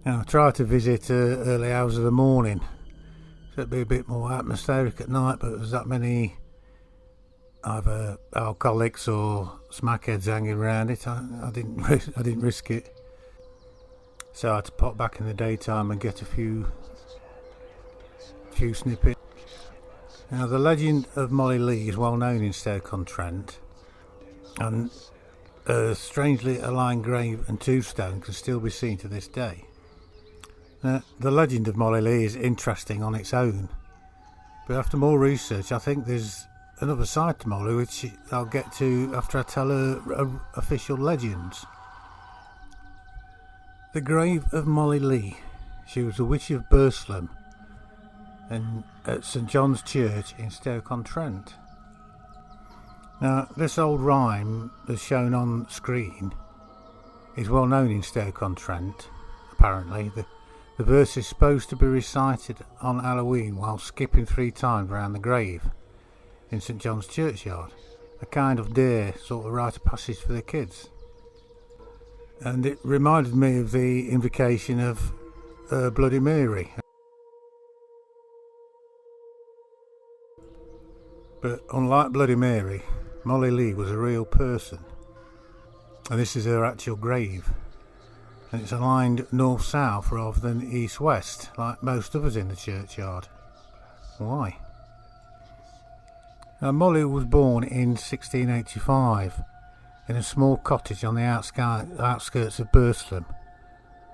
Now, I try to visit early hours of the morning, so it'd be a bit more atmospheric at night, but there's that many either alcoholics or smackheads hanging around it. I didn't risk it, so I had to pop back in the daytime and get a few snippets. Now, the legend of Molly Leigh is well known in Stoke-on-Trent, and a strangely aligned grave and tombstone can still be seen to this day. The legend of Molly Leigh is interesting on its own, but after more research I think there's another side to Molly which I'll get to after I tell her official legends. The grave of Molly Leigh. She was a witch of Burslem and at St John's Church in Stoke-on-Trent. Now, this old rhyme as shown on screen is well known in Stoke-on-Trent. Apparently the verse is supposed to be recited on Halloween while skipping 3 times around the grave in St John's churchyard, a kind of dare sort of rite of passage for the kids. And it reminded me of the invocation of Bloody Mary. But unlike Bloody Mary, Molly Leigh was a real person, and this is her actual grave, and it's aligned north-south rather than east-west like most others in the churchyard. Why? Now, Molly was born in 1685 in a small cottage on the outskirts of Burslem,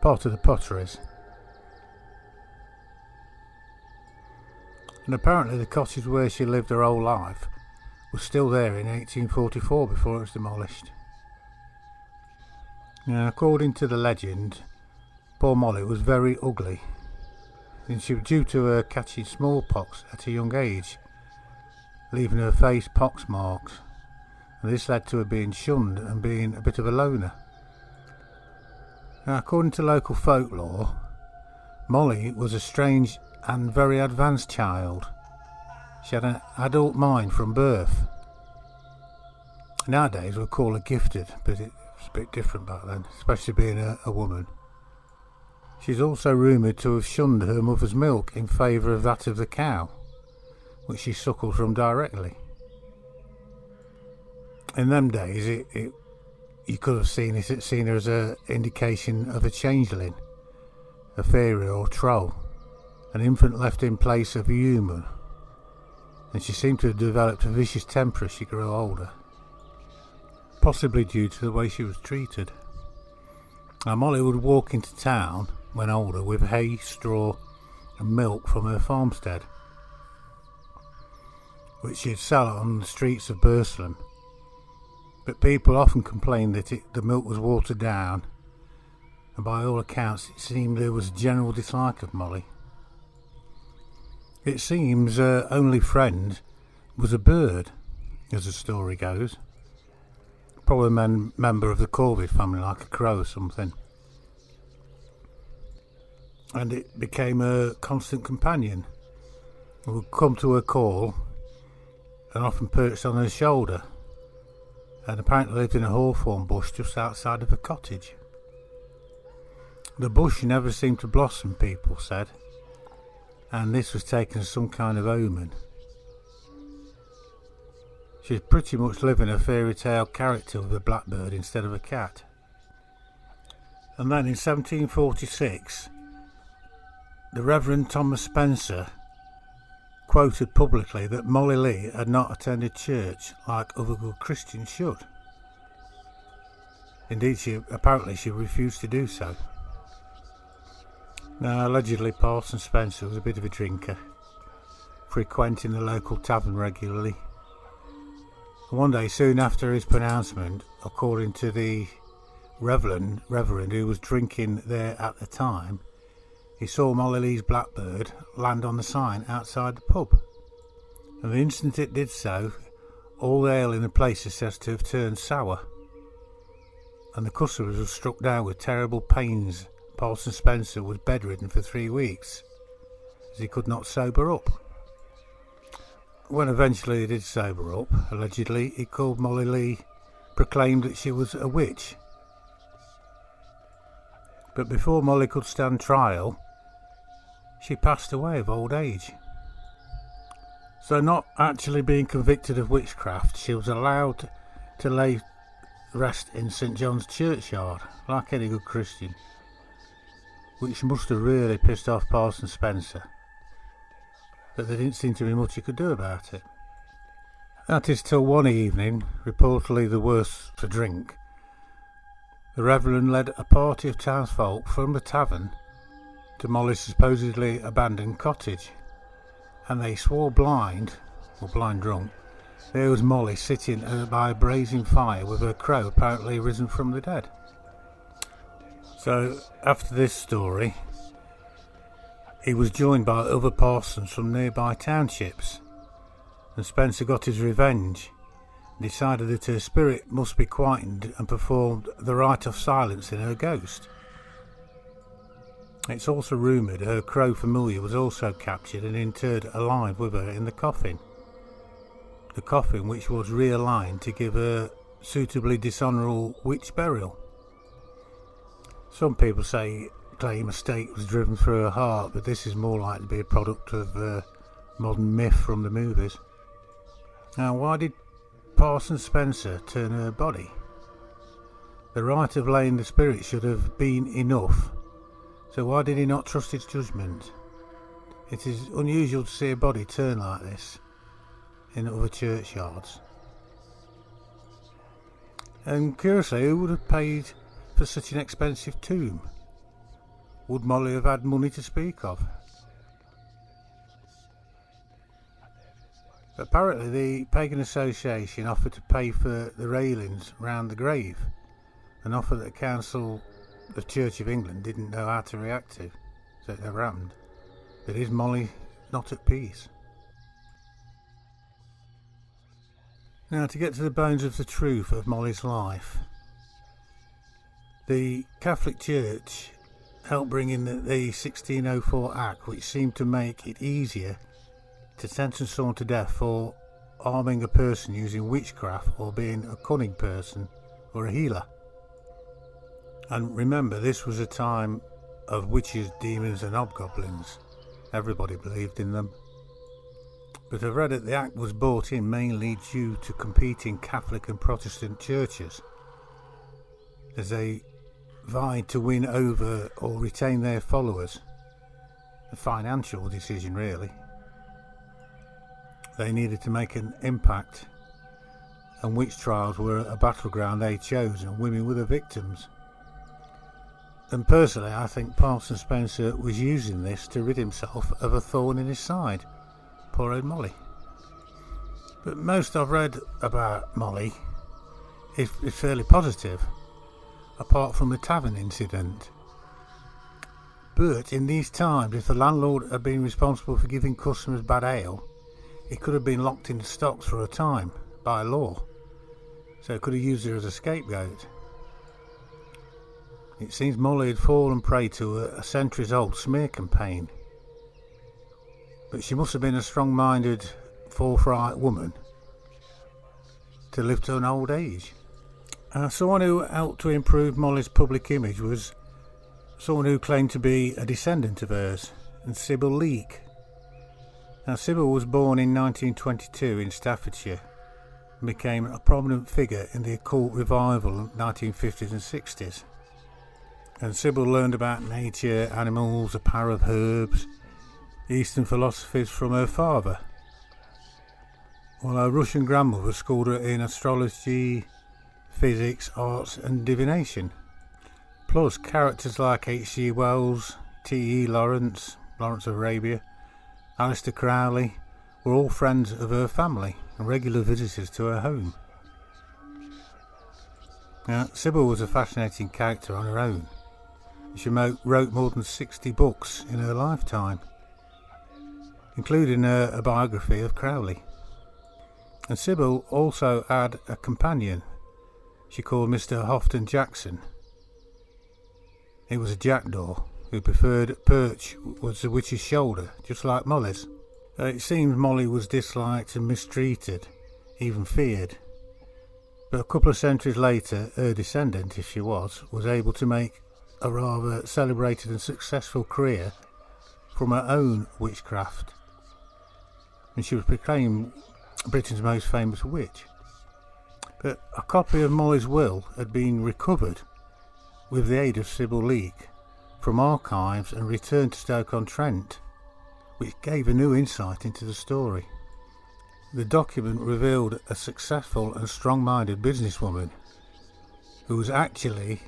part of the Potteries. And apparently the cottage where she lived her whole life was still there in 1844 before it was demolished. Now, according to the legend, poor Molly was very ugly, and she was due to her catching smallpox at a young age, leaving her face pox marks, and this led to her being shunned and being a bit of a loner. Now, according to local folklore, Molly was a strange and very advanced child. She had an adult mind from birth. Nowadays we'd call her gifted, but it was a bit different back then, especially being a woman. She's also rumoured to have shunned her mother's milk in favour of that of the cow, which she suckled from directly. In them days, you could have seen her as an indication of a changeling, a fairy or troll, an infant left in place of a human, and she seemed to have developed a vicious temper as she grew older, possibly due to the way she was treated. Now, Molly would walk into town when older with hay, straw and milk from her farmstead, which she'd sell on the streets of Burslem, but people often complained that the milk was watered down, and by all accounts it seemed there was a general dislike of Molly. It seems her only friend was a bird, as the story goes. Probably a member of the corvid family, like a crow or something. And it became her constant companion, who would come to her call and often perched on her shoulder, and apparently lived in a hawthorn bush just outside of a cottage. The bush never seemed to blossom, people said, and this was taken as some kind of omen. She's pretty much living a fairy tale character with a blackbird instead of a cat. And then in 1746, the Reverend Thomas Spencer quoted publicly that Molly Leigh had not attended church like other good Christians should. Indeed, she refused to do so. Now, allegedly, Parson Spencer was a bit of a drinker, frequenting the local tavern regularly. And one day, soon after his pronouncement, according to the Reverend who was drinking there at the time, he saw Molly Leigh's blackbird land on the sign outside the pub. And the instant it did so, all the ale in the place is said to have turned sour, and the customers were struck down with terrible pains. Parson Spencer was bedridden for 3 weeks, as he could not sober up. When eventually he did sober up, allegedly, he called Molly Leigh, proclaimed that she was a witch. But before Molly could stand trial, she passed away of old age. So not actually being convicted of witchcraft, she was allowed to lay rest in St John's churchyard, like any good Christian, which must have really pissed off Parson Spencer, but there didn't seem to be much he could do about it. That is till one evening, reportedly the worse for drink, the Reverend led a party of townsfolk from the tavern to Molly's supposedly abandoned cottage, and they swore blind drunk, there was Molly sitting by a blazing fire with her crow apparently risen from the dead. So after this story, he was joined by other parsons from nearby townships, and Spencer got his revenge and decided that her spirit must be quietened and performed the rite of silence in her ghost. It's also rumoured her crow familiar was also captured and interred alive with her in the coffin which was realigned to give her suitably dishonourable witch burial. Some people claim a stake was driven through her heart, but this is more likely to be a product of modern myth from the movies. Now, why did Parson Spencer turn her body? The rite of laying the spirit should have been enough, so why did he not trust his judgment? It is unusual to see a body turn like this in other churchyards. And curiously, who would have paid for such an expensive tomb? Would Molly have had money to speak of? Apparently the Pagan Association offered to pay for the railings round the grave, an offer that the Council of Church of England didn't know how to react to, so it never happened. But is Molly not at peace? Now, to get to the bones of the truth of Molly's life, the Catholic Church helped bring in the 1604 Act, which seemed to make it easier to sentence someone to death for harming a person using witchcraft or being a cunning person or a healer. And remember, this was a time of witches, demons and hobgoblins. Everybody believed in them. But I've read that the Act was brought in mainly due to competing Catholic and Protestant churches, as they vied to win over or retain their followers. A financial decision, really. They needed to make an impact, and witch trials were a battleground they chose, and women were the victims. And personally, I think Parson Spencer was using this to rid himself of a thorn in his side. Poor old Molly. But most I've read about Molly is fairly positive, apart from the tavern incident. But in these times, if the landlord had been responsible for giving customers bad ale, he could have been locked into stocks for a time by law, so he could have used her as a scapegoat. It seems Molly had fallen prey to a centuries-old smear campaign, but she must have been a strong-minded, forthright woman to live to an old age. Someone who helped to improve Molly's public image was someone who claimed to be a descendant of hers, and Sybil Leek. Now, Sybil was born in 1922 in Staffordshire and became a prominent figure in the occult revival of the 1950s and 60s. And Sybil learned about nature, animals, a power of herbs, Eastern philosophies from her father, while her Russian grandmother schooled her in astrology, physics, arts and divination. Plus, characters like H.G. Wells, T.E. Lawrence of Arabia, Aleister Crowley were all friends of her family and regular visitors to her home. Now, Sybil was a fascinating character on her own. She wrote more than 60 books in her lifetime, including a biography of Crowley. And Sybil also had a companion she called Mr. Houghton Jackson. He was a jackdaw who preferred perch was the witch's shoulder, just like Molly's. It seems Molly was disliked and mistreated, even feared. But a couple of centuries later, her descendant, if she was able to make a rather celebrated and successful career from her own witchcraft, and she was proclaimed Britain's most famous witch. But a copy of Molly's will had been recovered with the aid of Molly Leigh from archives and returned to Stoke-on-Trent, which gave a new insight into the story. The document revealed a successful and strong-minded businesswoman who was actually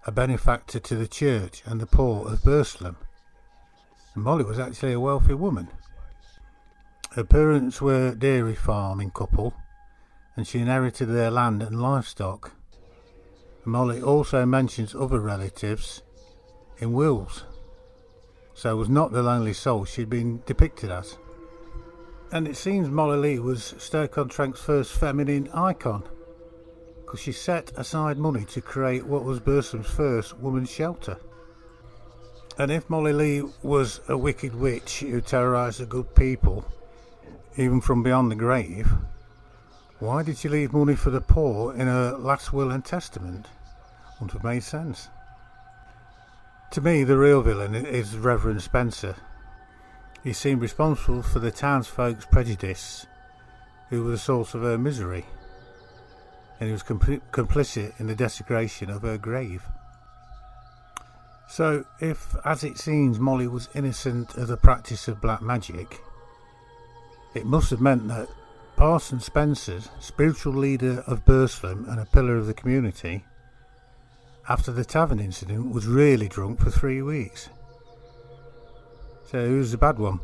a benefactor to the church and the poor of Burslem. And Molly was actually a wealthy woman. Her parents were a dairy farming couple, and she inherited their land and livestock. Molly also mentions other relatives in wills, so was not the lonely soul she'd been depicted as. And it seems Molly Leigh was Stoke-on-Trent's first feminine icon, because she set aside money to create what was Burslem's first women's shelter. And if Molly Leigh was a wicked witch who terrorised the good people, even from beyond the grave, why did she leave money for the poor in her last will and testament? Wouldn't have made sense. To me, the real villain is Reverend Spencer. He seemed responsible for the townsfolk's prejudice, who was the source of her misery, and he was complicit in the desecration of her grave. So, if, as it seems, Molly was innocent of the practice of black magic, it must have meant that Parson Spencer, spiritual leader of Burslem and a pillar of the community, after the tavern incident was really drunk for 3 weeks. So who's the bad one?